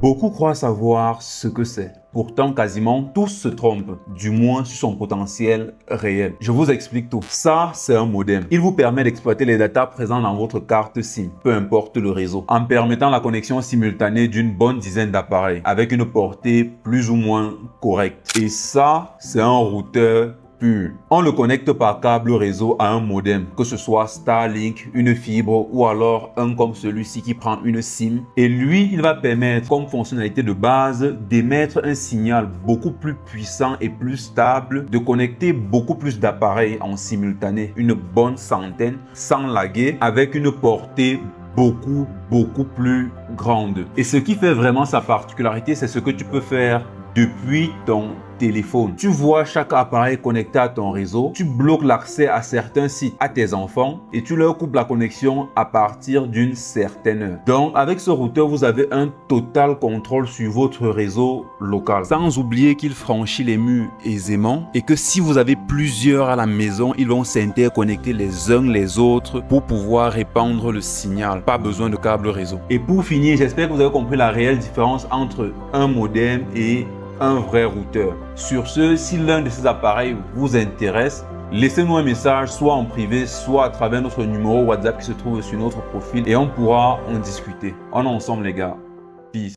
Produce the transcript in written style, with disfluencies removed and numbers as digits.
Beaucoup croient savoir ce que c'est. Pourtant, quasiment tous se trompent, du moins sur son potentiel réel. Je vous explique tout. Ça, c'est un modem. Il vous permet d'exploiter les datas présentes dans votre carte SIM, peu importe le réseau, en permettant la connexion simultanée d'une bonne dizaine d'appareils, avec une portée plus ou moins correcte. Et ça, c'est un routeur pur. On le connecte par câble réseau à un modem, que ce soit Starlink, une fibre ou alors un comme celui-ci qui prend une SIM. Et lui, il va permettre comme fonctionnalité de base d'émettre un signal beaucoup plus puissant et plus stable, de connecter beaucoup plus d'appareils en simultané, une bonne centaine, sans laguer, avec une portée beaucoup plus grande. Et ce qui fait vraiment sa particularité, c'est ce que tu peux faire depuis ton téléphone. Tu vois chaque appareil connecté à ton réseau, tu bloques l'accès à certains sites à tes enfants et tu leur coupes la connexion à partir d'une certaine heure. Donc avec ce routeur, vous avez un total contrôle sur votre réseau local. Sans oublier qu'il franchit les murs aisément et que si vous avez plusieurs à la maison, ils vont s'interconnecter les uns les autres pour pouvoir répandre le signal. Pas besoin de câble réseau. Et pour finir, j'espère que vous avez compris la réelle différence entre un modem et un vrai routeur. Sur ce, si l'un de ces appareils vous intéresse, laissez-nous un message soit en privé, soit à travers notre numéro WhatsApp qui se trouve sur notre profil et on pourra en discuter. On est ensemble les gars.